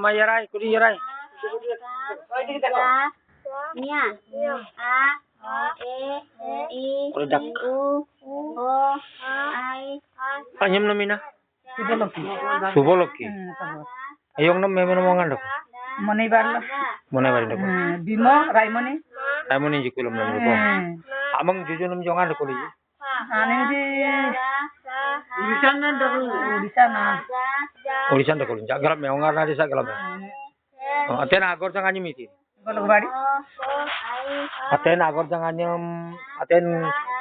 mayarai kuri yarai. Nia. A. E. I. Produk. U. O. I. Anyam namina. Suboloki. Suboloki. Ayong nam memang mangan dok. Money barlo. Mana bari dok. Bimo Raimoni. Raimoni jikulum nam dok. Amang jujur nam jangan dok lagi. Ane di Udisan dok. Udisan dok. Jagalam me ongar nadi sa galam. Atena agor jangan nyimiti. Golokbari. Aten agor jangan nyam. Aten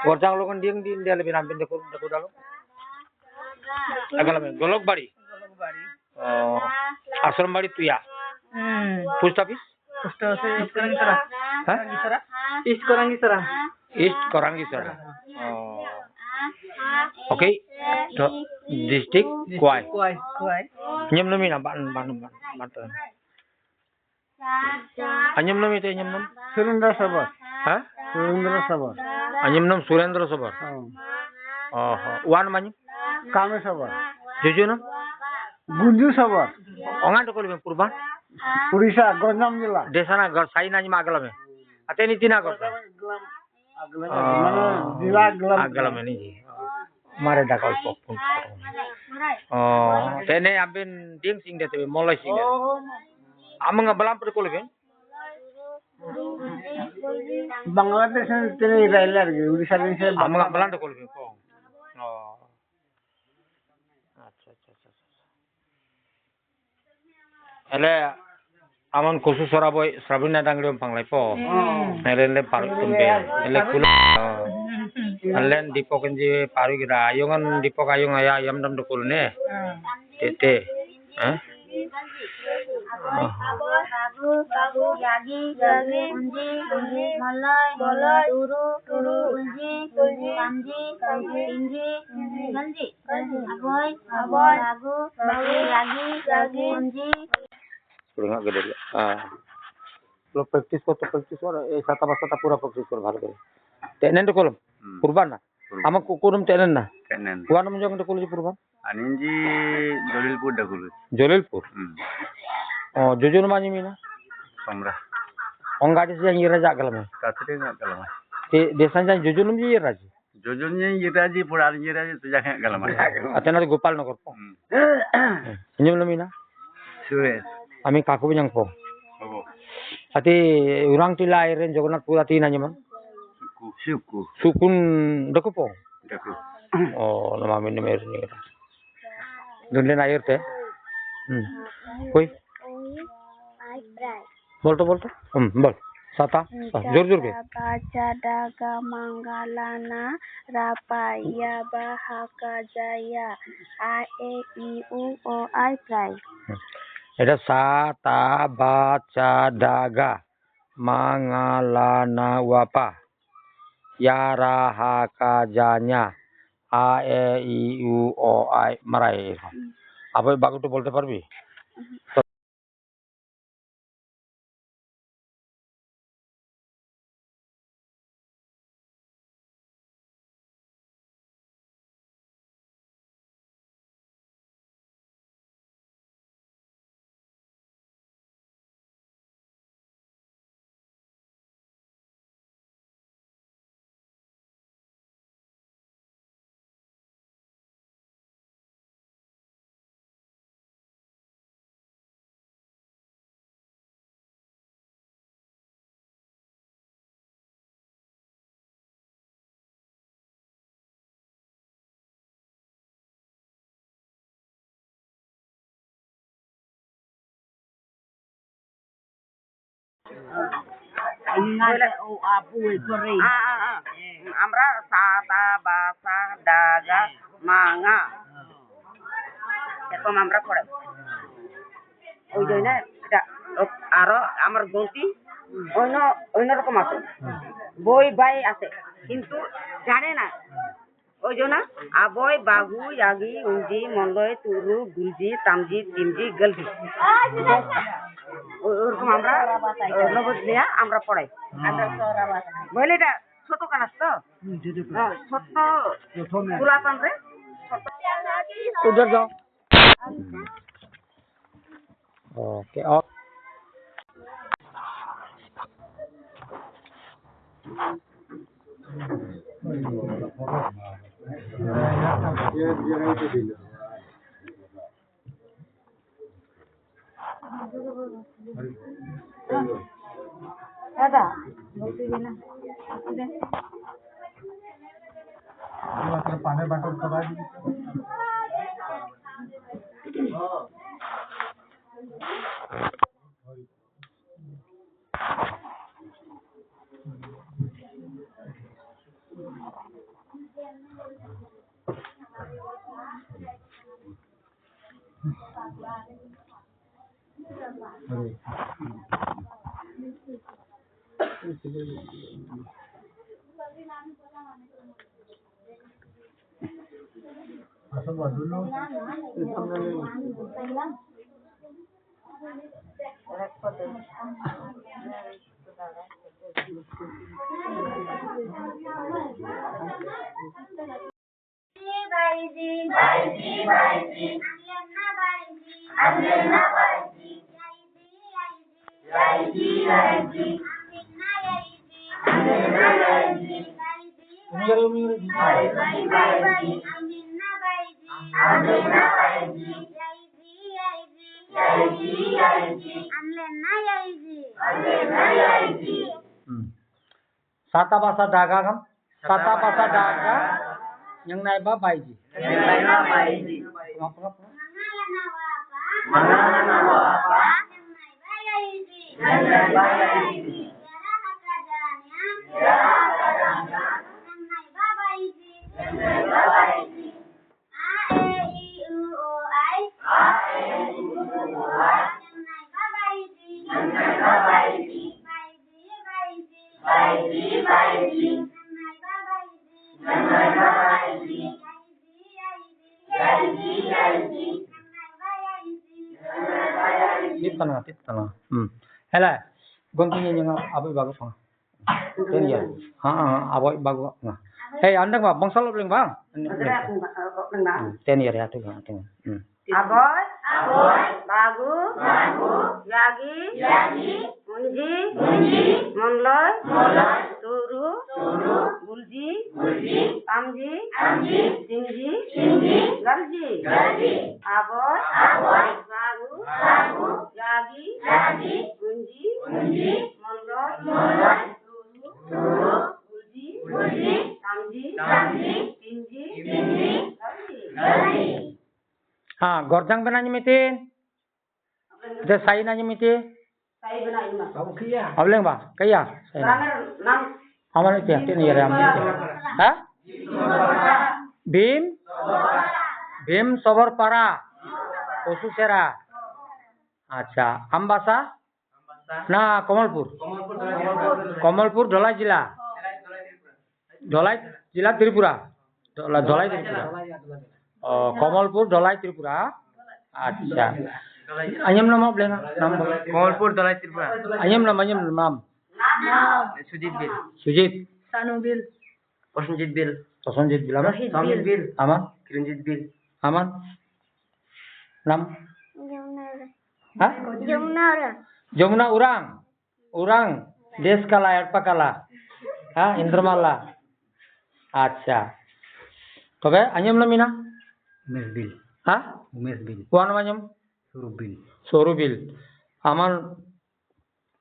gorjang lo kan dieng dia lebih nampin dok dalo. Agalam me golokbari. Asram bari tuya. Post office? Post office Korangisara. Hah? East Korangisara. East Korangisara. Okay. District Kuai. Kuai. Nyam nami na ban. Anyam nami te nyam nam? Surendra Sabar. Hah? Surendra Sabar. Anyam nam Surendra Sabar. Wan manyu? Kame Sabar. Jojo nam? Gunju Sabar. Ongan to kolbe purban? Urisa Ganjam jila. Desana gar saina ni magalame. Ate ni tina gor. Jila Aglam. Agalame ni ji. Mare dakal pokpun. Tene abin ding sing de tebe molai sing de. Amang balam per kolbe? Bangladesh tene railer Urisa ni se amang balam to kolbe ko. Acha. Ele aman khusus Suraboy Srabina dangdom panglai po. Ele paru tumbe. Ele kula. Alen dipok enji paru gira ayungan dipok ayung aya ayam dam dukul ne. Tete. Bagu, yagi, unji, malai, turu, unji, kanji, inji, ganji, aboy, bagu, yagi, unji. Sudah gede. Lo praktis orang sata pasata pura praktis kor bhalo kore. Tenen to kolom. Purban na. Ama kukurum tenen na. Tenen. Kuanum jong to kolji purban. Aninji Jolilpur dakulu. Jolilpur. Jujun mani mina. Samra. Onggadi sih yang iraja kalame. Katri nggak kalama. Desan jan jujunum ji iraji. Jujunnya iraji puran iraji tu jangan kalama. Atena Gopal Nagor po. Nyum namina. Suret. Ami kaku yang po. Oh. Ati urang tila iren Jagannath Purati nanya man. Suku. Sukun dako po. Daku. Nama min mer ni kata. Dunden air teh. Koi. Bol. Bol. Sata. Jor ke. Baca daga manggalana rapaya bahaka jaya a e i u o I pray. Ada sata baca daga mangalana wapa yara hakajanya a e i u o I marai. Apa bagus tu bolte parbi? Amra sata basa daga manga.Eko amra pore. Oy joina এটা আরো আমার গন্তি অন্য রকম আছে বই বাই আছে কিন্তু জানে না ওই জন্য আবই বাগু ইয়াগি উঞ্জি মন্ডই তুরু গুলজি তামজি তিমজি গলজি ওরকম আমরা নবদ নিয়ে আমরা পড়াই বলে এটা ছোট কানাস তো ছোট পুরাতন রে उधर जाओ Oke, oh. Ada. Sata bahasa daga kan? Sata bahasa daga yang naik baiji. Titana. Hela, gontinya yang apa bagus bang? Ini ya. Apa bagus nggak? Hei, anda nggak bang salah belum bang? Ini ya tuh kan. Aboy, bagus, yagi, munji, munloy, turu, bulji, amji, tingji, galji, aboy, bagus, yagi, munji, munloy, turu, bulji, amji, tingji, galji. Gorjang benar nyemitin. Ada saya nanya nyemitin. Saya benar ini mas. Apa yang bang? Kaya. Nam. Aman itu ya. Ini ya ramai. Hah? Bim Sobor Para. Ususera. Acha. Ambasa? Nah, Komalpur Dolai Jila. Dolai Jila Tripura. Dolai Tripura. Oh, Komalpur Dolai Tripura. Acha. Anyam nama boleh nggak? Komalpur Dolai Tripura. Anyam nama. Sujit. Sanubil. Prosenjit Bil. Aman? Sambil bil. Aman? Kirinjit Bil. Aman? Nam? Hah? Jumna Urang. Des kala erpa kala. Hah? Indramala. Acha. Tobe anyam namina? Umes Bil. Hah? Umes Bil. Wan namanyam? Sorubil. Aman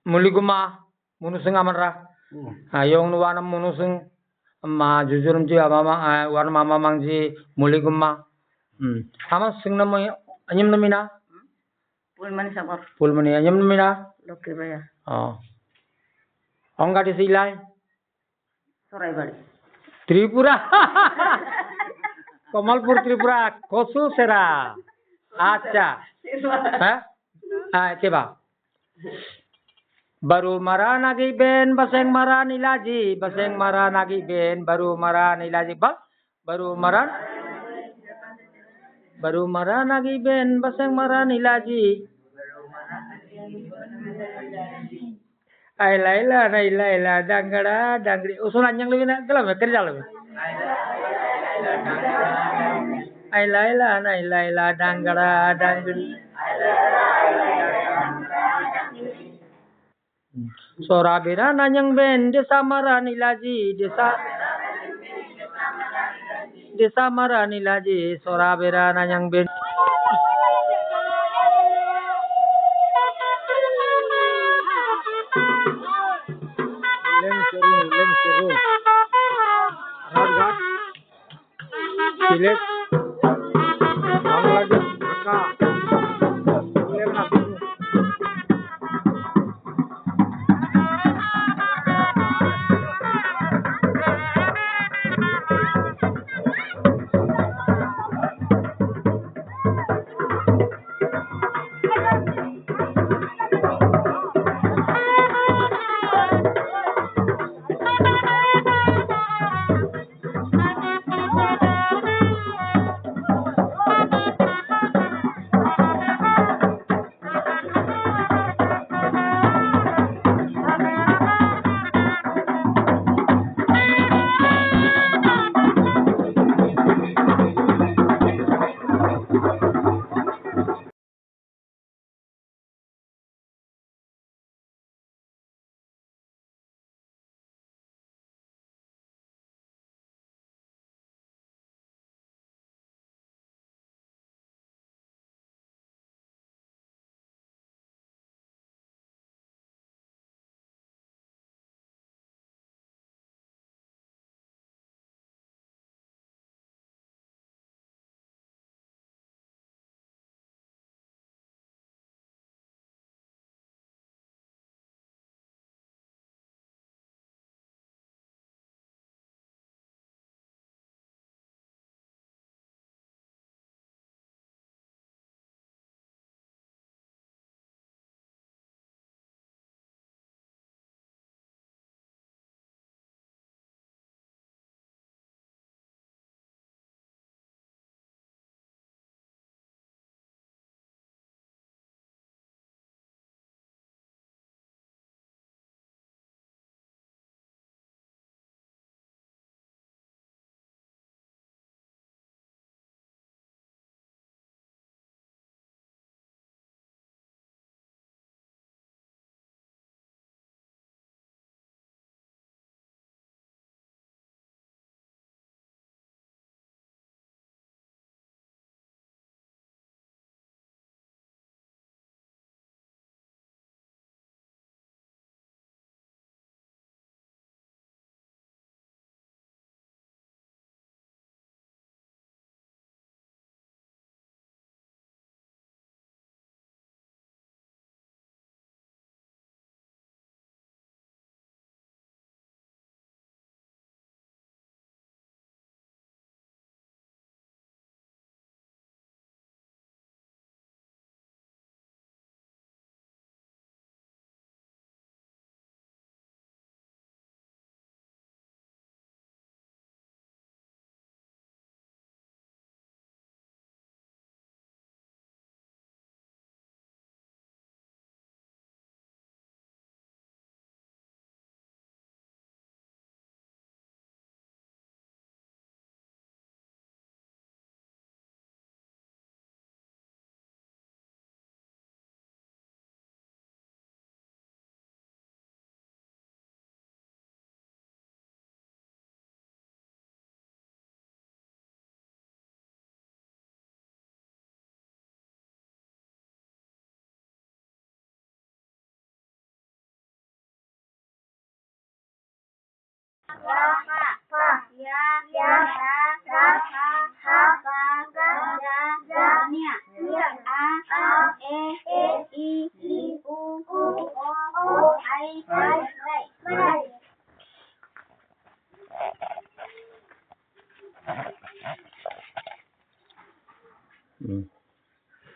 muliguma munuseng amanra. Ayong nuwanam munuseng ma jujurum ji amama wan mama mangji muliguma. Aman sing namanya anyam namina? Pulmani anyam namina? Lokibaya. Oh. Ongga disilai? Soraibari. Tripura. Komalpur Tripura. Kosu sera. Acha. Hah? Coba. Baru marah nagi ben baseng marah nilaji baru marah nilaji bal baru marah nagi ben baseng marah nilaji ai laila dangara dangri usulan yang lebih nak dalam kerja lebih ai laila dangara dangri Sora bera nanyang ben desa marani laji desa marani laji sora bera nanyang ben. Leng seru Rajghat Silet Bangladesh Dhaka Lebna Binu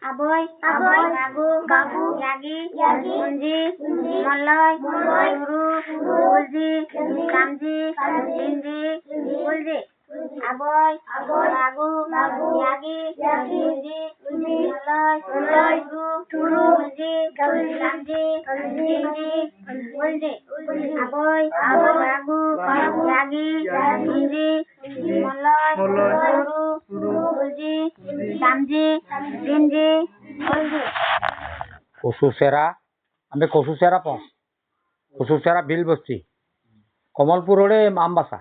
Aboy, Gagu, Yagi, Unji, Malay, Guru, Ulji, Kamji, Jinji, Ulji. Aboy, Gagu, Yagi, Unji, Malay, Guru, Ulji, Kamji, Jinji, Ulji. Aboy, Gagu, Yagi, Unji, Malay, Guru, Ulji, Kamji, Jinji, Ulji. Kosu sera ambe kosu sera po কুসুসেরা বিল বস্তি কমলপুর রোডে আমবাসা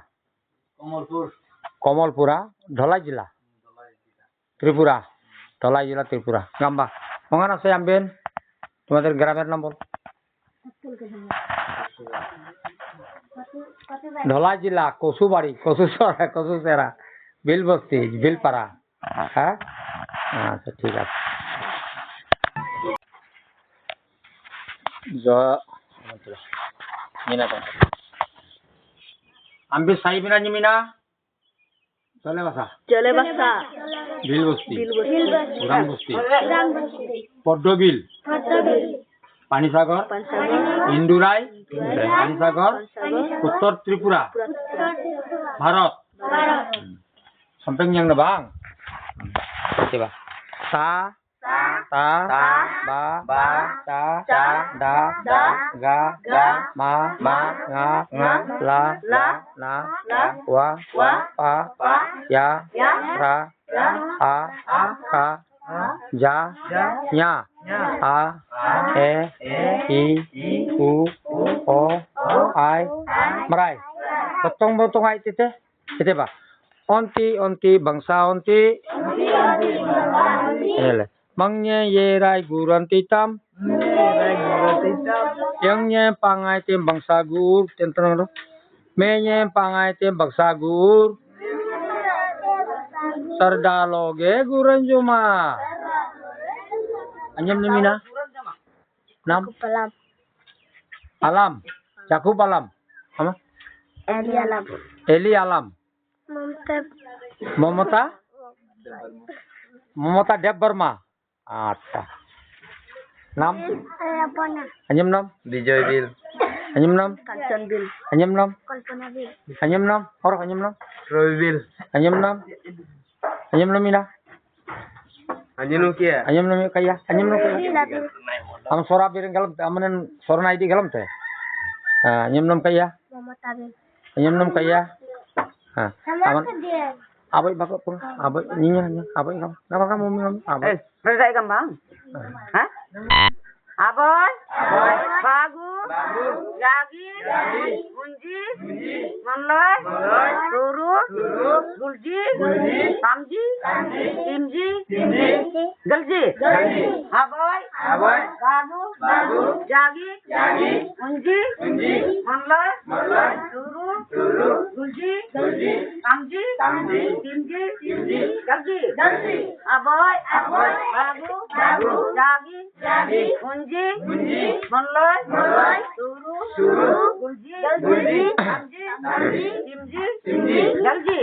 কমলপুরা ধলাই জেলা ত্রিপুরা ধলাই জেলা ত্রিপুরা গাম্বা ওখানে আছে আমবেন তোমাদের গ্রামের নাম বল ধলাই জেলা কচুবাড়ি কচুসেরা বিল বস্তি বিলপাড়া হ্যাঁ আচ্ছা ঠিক আছে আমি সাই মিনা নিমিনা চলে বাসা বিল বস্তি উড়ান বস্তি পদ্মবিল পানিসাগর ইন্দুরাই পানিসাগর উত্তর ত্রিপুরা Bharat sampai yang nebang coba ta ta ba ta da ga ma nga la wa pa ya ra a ka ja nya a e i u o ai merai potong ai tete ba onti bangsa onti ele mangnya yerai guranti tam yangnya pangai tim bangsa gur tentang lo menye pangai tim bangsa gur sardaloge guran juma anyam nimina nam alam cakup alam apa Eli alam Momota Deb Burma. Acha. Nam? Anyam nam? Bijoy Bill. Anyam nam? Kanchan Bill. Anyam nam? Kalpana Bill. Anyam nam? Orang anyam nam? Roy Bill. Anyam nam? Anyam nam ina? Anyam kia? Anyam nam kaya? Anyam nam kaya? Am sora biring galam, amanan sora naidi galam teh. Anyam nam kaya? Momota Bill. Anyam nam kaya? Aman. Abai bapak pun, abai ninya, abai kamu, apa kamu minum? Abai. Selesai kembang? Hah? Abai? Bagu? Yagi? Kunji? Manlai? Turu? Gulji? Samji? Timji? Galji? Abai? Bagu? Yagi? Kunji? Manlai? Turu? Gulji? Samji? Timji? Galji? Abai? Bagu? Yagi? Kunji? Manlai? Turu? Gulji? Samji? Timji? Galji?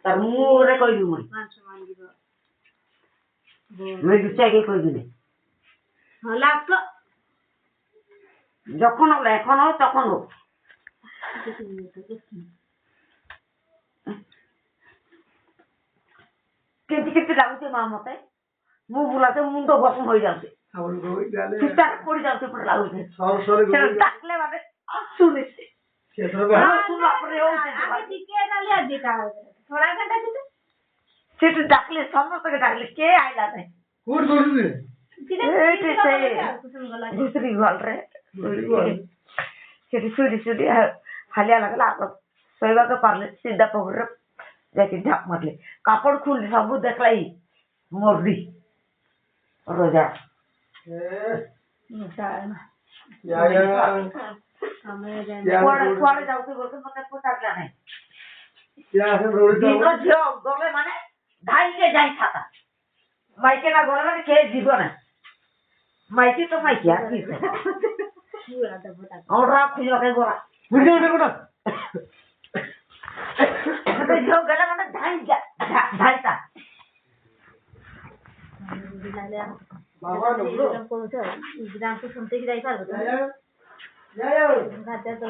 Termure kau ini mah. Mereka cakap kau ini. Halak. Jokon oleh, kon oleh, jokon oleh. Kinti lagu tu mama teh. Mu bulat tu mundo bosong hoi jauh. Kita kori jauh tu perlagu tu. Kalau takle babe, sunis. Sudah perlu. Aku tiket alia jika. Thoda घंटा कितने? सिर्फ डाकले समझ तक डाकले के आएगा नहीं? कौन बोल रहे? दूसरी बोल रहे. सिर्फ हालिया लगा ला सोईवा के पार्ले सीधा पकड़ जैसे ढाक मरले कापड़ खुल सब देखलाई मोरदी Roja. কুয়াড়ে যাও তুই বলতে মতে পোশাক জানে দিন ঝিও গলে মানে ধাইকে যাই থাকা মাইকে না গলে মানে খেয়ে দিব না মাইকে তো মাইকে আর কি ওরা খুঁজে রাখে গোড়া ঝিও গেলে মানে ধাইটা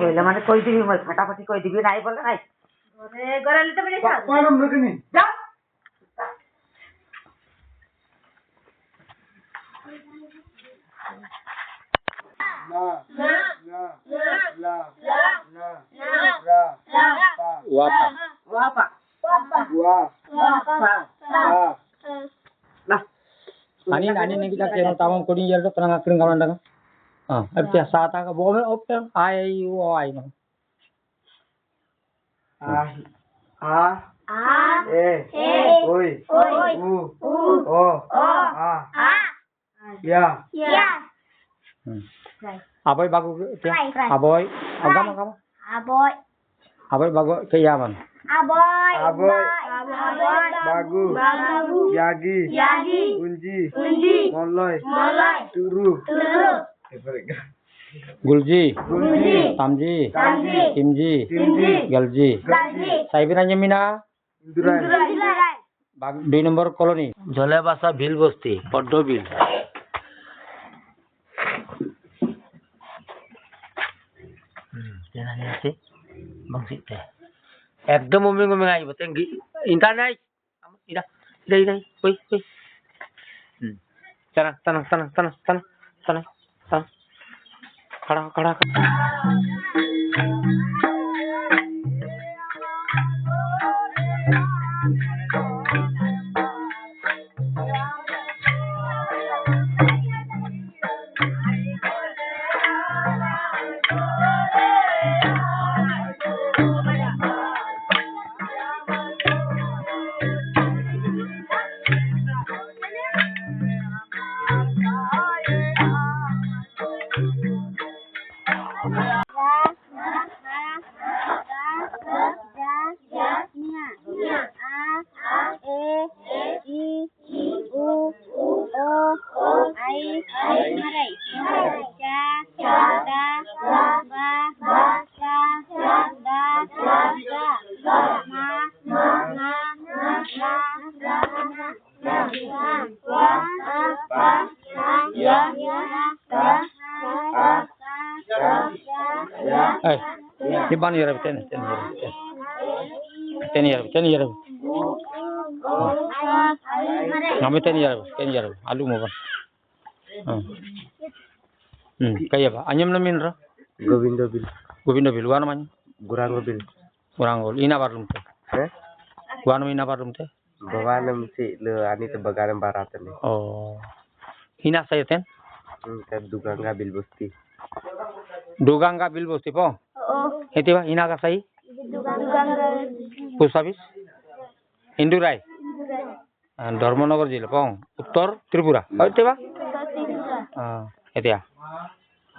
কইলে মানে কই দিবি ফাটাফাটি কই দিবি নাই বলে নাই গড়ালে তো বলে যাও Wapa. Nah, Ani nih kita kira tamam kodi yer to tengah kering kawan dang. Abti sata ka bome opten ai o ai no. Oi. Ya. Aboy bagu tiya. Aboy. Agam. Aboy. Aboy bagu kayaman. Aboy. Bagu. Yagi. Unji. Molloy. Turu. Gulji. Tamji. Timji. Galji. Saibiranya mina. Bag 2 নম্বর কলোনি জলেবাসা বিল বস্তি পদ্ম বিল jenanya sih bang sih teh ekdom ngomong aja betul nggih internet ida woi tanah khada di mana ya ten ya ngami ten ya alu mau kan kayak apa anyam namin ro Govindo bil wana man Gurangol ina barum te wana ina barum te Bawanam si le ani te bagaram baratan ni. oh ina saya ten Ka duganga bilbosti. Duganga bil bosti po heti ba ina ka sai pusabis Indurai Dharmanagar jila pong Uttar Tripura heti ba heti ya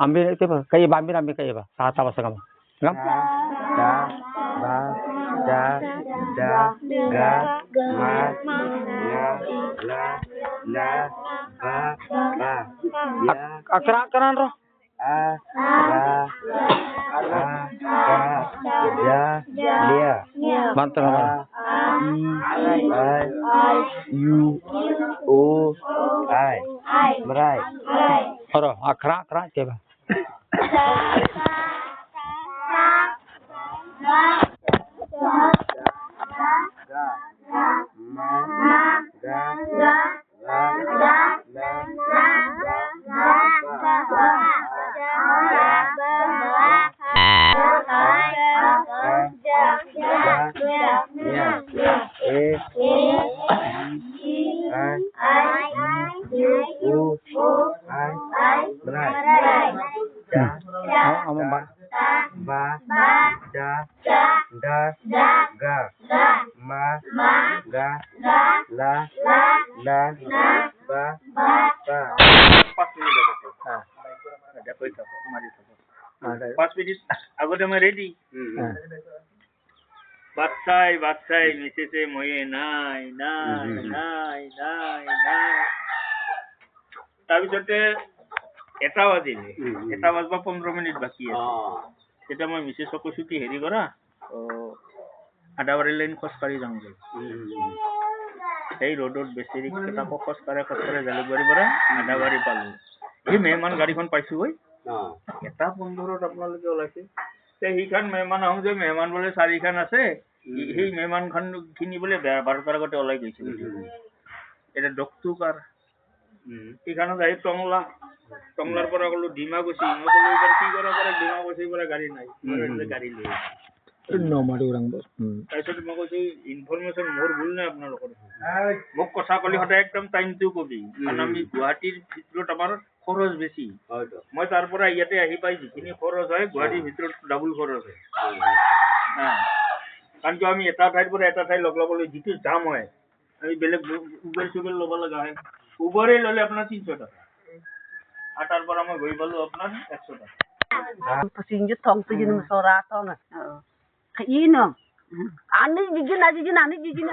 ambil itu ba kayak ambil kayak ba sata basa kamu ngam Da ba da ga ma la ba ya akran roh lia bantu nama u o I merai oro akra coba 5 মিনিট আগতে হ্যাঁ এটা কই থাকো মারি থাকো হ্যাঁ 5 মিনিট আগতে মই রেডি হ্যাঁ বাচ্চাই মিসেসে ময়ে নাই তাৰপিছতে এটা বাজিলে এটা বাজবা 15 মিনিট বাকি আছে তেতিয়া মই মিসেছক কৈছো কি হেৰি কৰা আদাবাৰী লাইন খোজকাঢ়ি যাওঁগৈ এই ৰ'দত বেচেৰি কেইটাকো খোজকাঢ়ে জালুকবাৰীৰ পৰা আদাবাৰী পালো এই মেহমান গাড়ীখন পাইছো ঐ এটা 15ত আপোনালোকে ওলাইছে সেইখান মেহমান আহোঁ যে মেহমান বোলে 4খান আছে সেই মেহমানখন খিনি বোলে 12টাৰ আগতে ওলাই গৈছে এটা ডক্টুকাৰ এইখানত আহি টংলাৰ পৰা ক'লো ডিমা গৈছে মই ক'লো এইবাৰ কি কৰা পৰা ডিমা গৈছে পৰা গাড়ী নাই গাড়ী লৈ তাৰপিছত মই কৈছো ইনফৰমেশ্যন মোৰ ভুল নাই আপোনালোকৰ মোক কথা ক'লে সদায় একদম টাইমটো কবি কাৰণ আমি গুৱাহাটীৰ ভিতৰত আমাৰ খৰচ বেছি মই তাৰ পৰা ইয়াতে আহি পাই যিখিনি খৰচ হয় গুৱাহাটীৰ ভিতৰত ডাবুল খৰচ হয় কাৰণ কিয় আমি এটা ঠাইৰ পৰা এটা ঠাই লগাবলৈ যিটো জাম হয় আমি বেলেগ উবেৰ ল'ব লগা হয় উবেৰে ল'লে আপোনাৰ 300 টকা আৰু তাৰ পৰা মই গৈ পালো আপোনাৰ 100 টকা Pasinjut tong tu jenis sora tong. Ino. Ani jijin.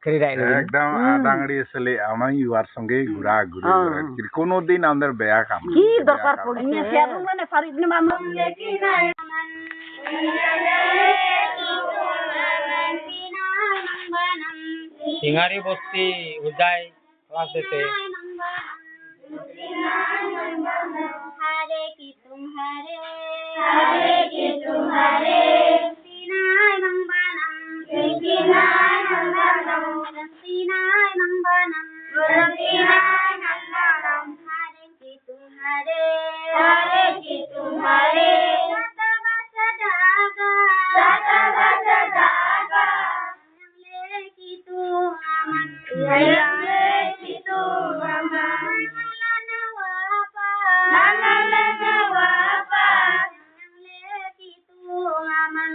Kheri একদম আদাঙড়ি আসলে আমার ইউয়ার সঙ্গে ঘুরা ঘুরি কোনোদিন আমাদের বেয়া কাম Ki dokar poli. Ini siapa mana Farid ni mama. সিঙারি বস্তি উজাই ক্লাসেতে हरे की तुम्हारे सीनाय मंगनम सीनाय मंगनम हरे की तुम्हारे सदा ले की तू अमन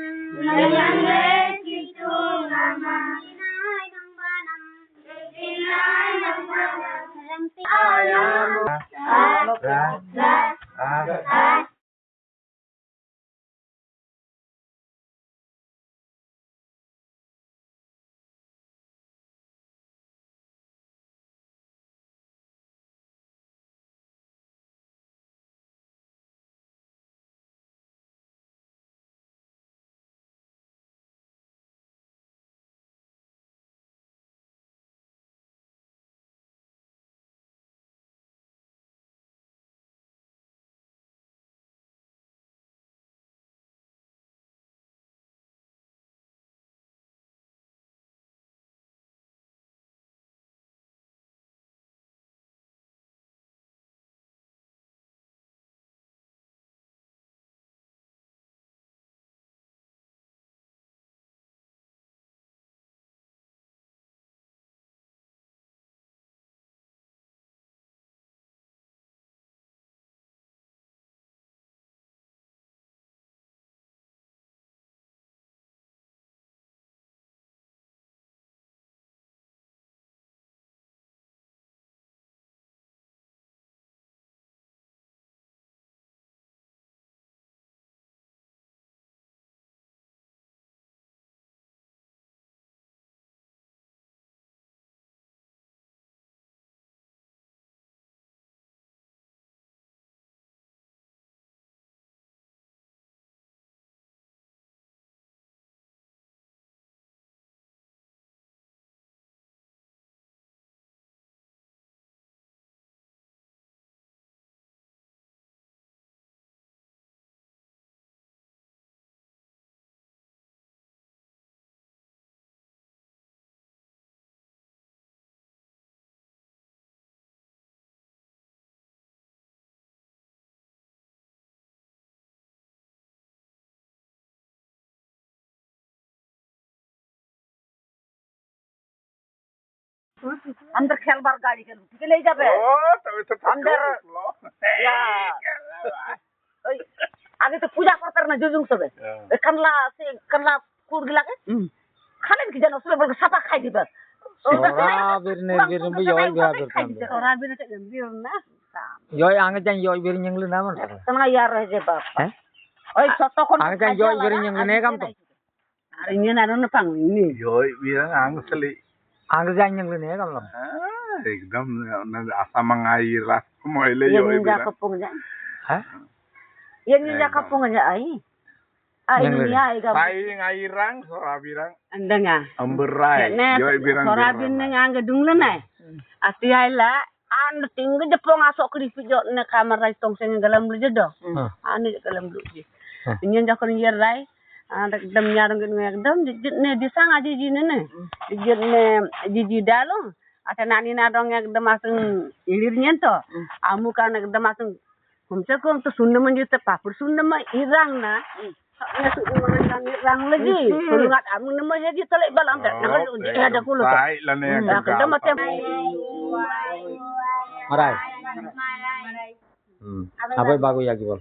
अंदर खेलबार गाड़ी के ठीक ले जाबे अंदर या ओई आगे तो पूजा करतर ना जुजुंग सबे कनला से कनला कूड़ गिला के खाने की जन उसले बोल सफा खाई दिबे Sora bir bu yoy bir kan. Orang bina tak gembir na. Yoy ang jang yoy bir nyeng lu naman. Tengah ya roh je bap. Eh? Oi soto kon. Ang jang yoy bir nyeng ne kam to. Hari ni na no pang ni. Yoi bilang angsali. Ang jang nyeng lu ne kam lam. Ekdam asa mengairah moile Yang yoi ni bilang. kapung ja. Ha? Yang ni kapung ja ai. Ai Yang ni ni. ai ga. Sai ngairang sora bilang Andanga. amberai. Yoi bilang. Sora bin nga nga dung le nai. Ati ai la an tinggal jepong asok ke video ne kamar rai tong sing galam lu jedo. Ane galam lu je. Nyen jakon yer rai. Anak dam nyarang gen ngedam dijit ne disang aja jine ne. Dijit ne jiji dalung. Ata nani na dong ngedam aseng ilir nyento. Amu kan ngedam aseng kumse kum tu sunda menjita papur sunda ma irang na. Ya su irang lagi. Sulungat amu nama jadi telek balang tak. Nak ada kulo. Sai lah ne. Kedam macam Marai. Apa bagu ya ki bol.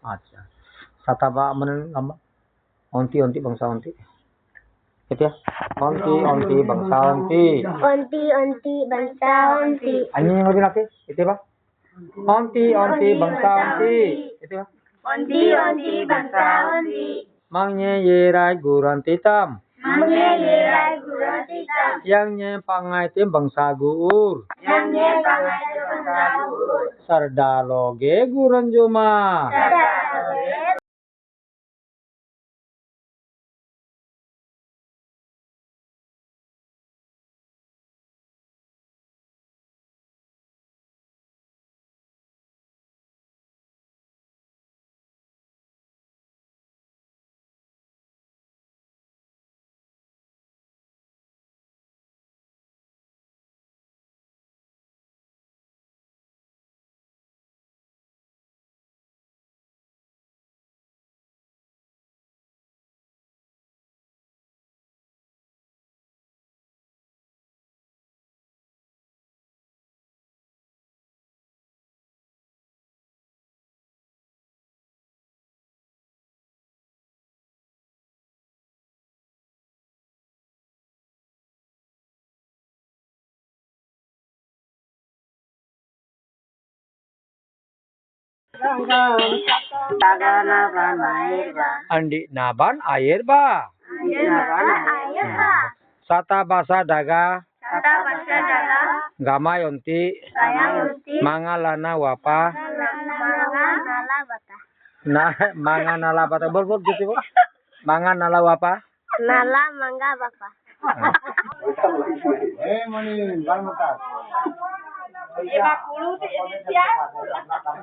Acha. Sataba menen lama. Onti bangsa onti. Gitu ya. Onti bangsa onti. Onti bangsa onti. Ini yang lebih laki, itu apa? Onti bangsa onti. Itu apa? Onti bangsa onti. Mangnya yerai guran titam. Menyerai gurun hitam. Yangnya pangai tim bangsa guur. Yangnya pangai bangsa gugur. Sardaloge guran juma. Sadar dagana banairba. Andi naban air ba. air ba. Sata basa daga. Kata bahasa dalam. Gama yonti. Saya onti. Mangalana wapa. Nala bata. Manga nala bata. Bol gitu bol. Manga nala wapa. Nala mangga bapa.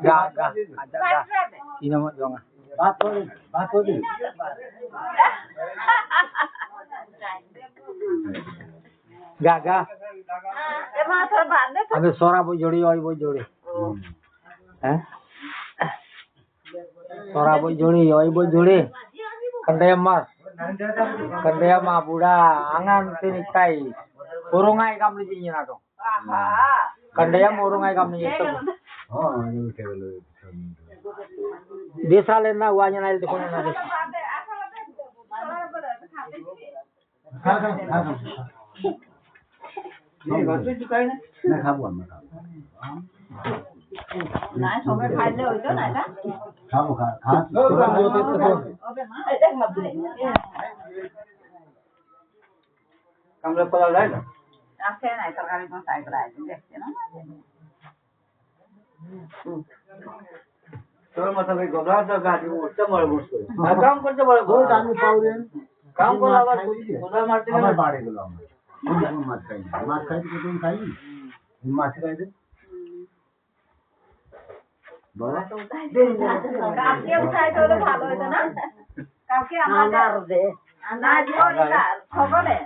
Ga. Ini mau jonga. Batu. Ga. Abe sora bo jodi oi bo jodi. Sora bo jodi. Kendaya mas. Kendaya ma buda angan tinikai. Urungai kam ni jinya to. Kendaya urungai kam ni to. Desa lena wanya na itu kono na desa. Kamu pala lain? Này terkali con sai cái này deh, you know. Kalau masalah goda ada gaji urusnya malah musuh. Kamu kerja malah goda kami paurin. Kamu kalau awas goda mati kan? Apa bari goda? Goda mati kan? Mati kan itu kan? Mati kan itu? Bola? কালকে উঠাই তোলে ভালো হতো না কালকে Anar deh. আন্দাজ করে তার খবরে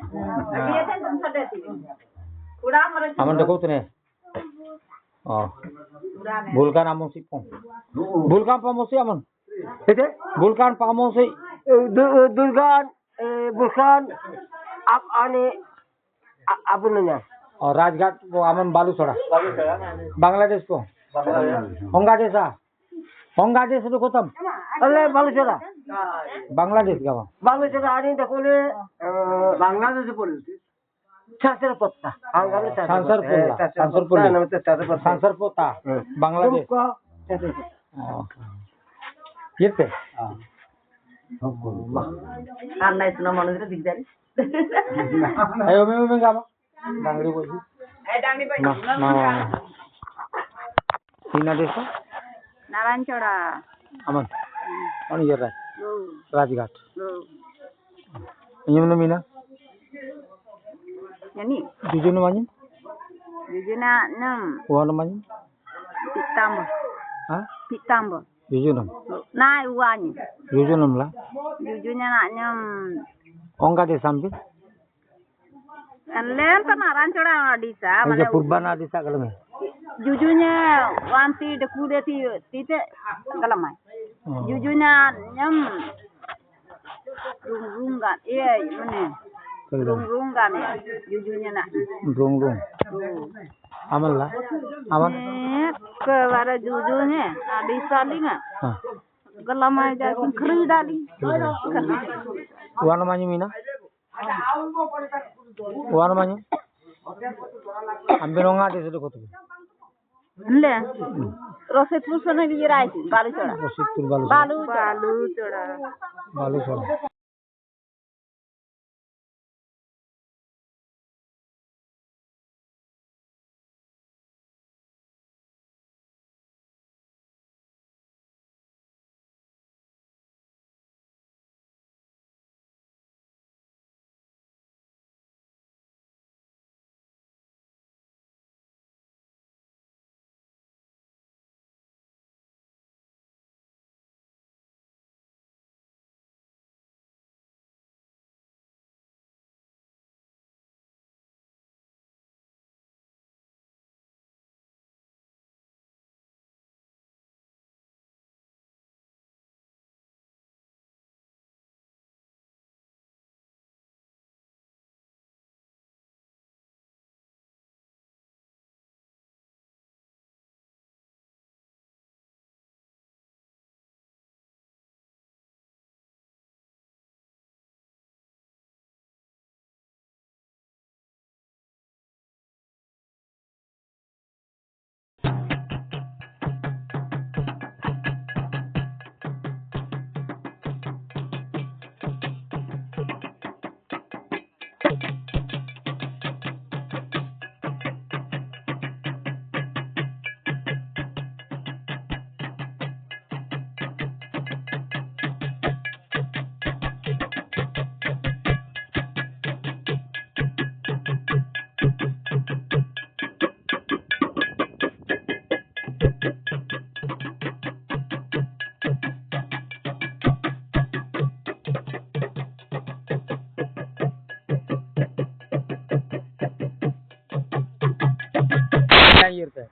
দিয়েছেন তুমি সাথে কুড়া মরে Aman dekau tu ni. Oh. Bulkan amosi pun. Bulkan pamosi aman. Itu? Bulkan pamosi. Bulkan ane apa namanya? Oh, Rajghat ko aman balu soda. Bangladesh ko. Honga desa. Bangladesh itu kotam. Ale Baluchora. Bangladesh gawa. Baluchora ani দেখলে বাংলাদেশে পড়েছে চাষের পত্তা আঙ্গালে Sansar Pulla. Sansar Pulla. চাষের পত্তা Sansar Pota. Bangladesh. Gitu. আর নাই শোনা মানুষের দিকদারি Ayo mimi gawa. Dangri boji. Sina desa. নারায়ণচড়া Aman. Ani jera. Rajghat. Inyum mina. জানি Jujun manyu. দুজনা নাম Wan manyu. পিতাম্ব Ha? পিতাম্ব Jujunam. না উয়ানি Jujunam lah. দুজনা নাম Ongga de sambil. লেন তো নারায়ণচড়া ডিসা মানে Aja purbana desa kalame. jujunya wanti de kude ti tite galamai jujunya nyam runggan mana runggan jujunya nak Rung rung. Aman lah. Aman. ke bara jujunya di salinga Ha. galamai jadi kru dali Wan manyu mina. Wan manyu. Ambil ongga desa de kotu. le rosetpur sana birai balu chora Rositpur balu. balu chora Balu sora.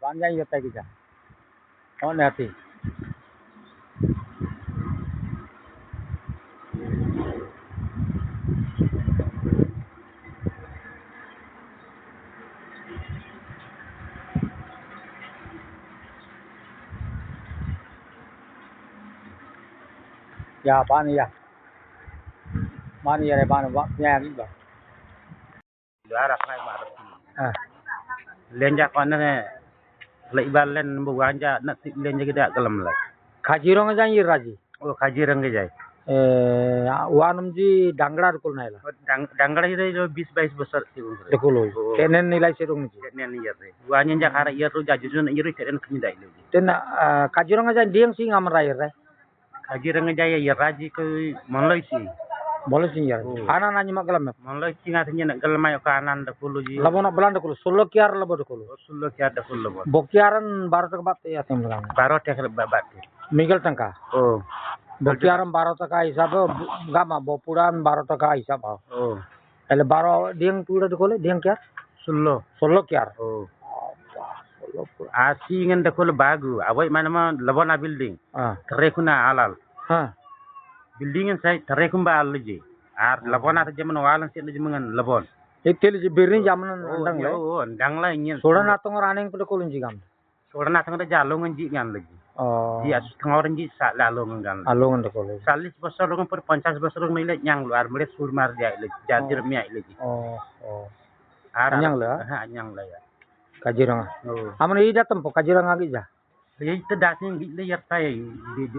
Panjang irte kita. Oh nanti. Ya pani ya. Mani ya pani ya ni ba. Dara kai marap. Ah. Lenja kana ne leibal len buwanja nak lenja gida kalam la. Kajirong aja raji. O Kaziranga jai. Wanam ji dangra kul naila. Dangara jai jo 20-22 besar sibung. Dekolo. Tenen nilai serung ji. Nen yer re. Wanya jakara yer ro jajun yer teden kini lo. Ten Kajirong aja dieng sing amra yer. Kaziranga jai yer raji ko monloi si. Boleh sing yer. Ana nanya makalam. Monloi si ngatnya nak galmai kanan da pulu ji. Labona belan dekolo. 16 kiar labo dekolo. 16 kiar da pulu bo. Bokiaran 12 tak bat ya tem lang. 12 tak babat. Miguel tangka. Oh. Bokiaran 12 taka hisab gama bopuran 12 taka hisab. Oh. Ele 12 dieng pura dekolo dieng kiar. 16 kiar. Oh. Asi ingin dekolo bagu. Awai mana ma labona building. Ah. Terekuna alal. Ha. Building saya terekum ba alji. Ar labona ta jaman walan sit jaman labon. Itel ji birni jamnan andang le. Oh, andang la ingin. Soda na tong raneng pada kolun ji gam. Soda na tang da jalungan ji ngan lagi. Oh. Dia tengorang ji sak lalu nggal. Alungan de college. 40 bosor orang per 50 bosor orang nilai nyang luar mulai surmar dia lagi jadir miak lagi. Oh. Oh. Arah Anyang lah. Ha anyang lah ya. Kajiranga. Oh. Aman ida tempo Kajiranga gija. Ya itu dasnya gila ya saya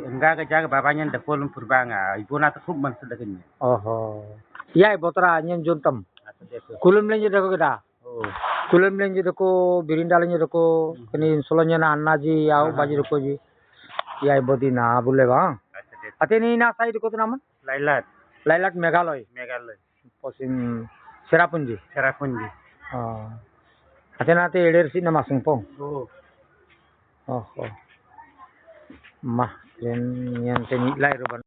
enggak jaga bapaknya ndak kolom purbanga. Ibu nak खूब मन से लगनी. Oh. Iya botra nyen juntam. Atau dia tu. Kulum lenje dako gida. Oh. Kulum lenje dako birinda lenje dako kini solonya na annaji au baji dako ji. Iya bodi na bule bang. Atau dia. Ateni na side ko naman. Lailat. Lilac Meghalaya. Meghalaya. Posin Serapunji. Serapunji. Oh. Atena te eder si na masungpong. Oh. Oh. Mah, yan teni lai roban.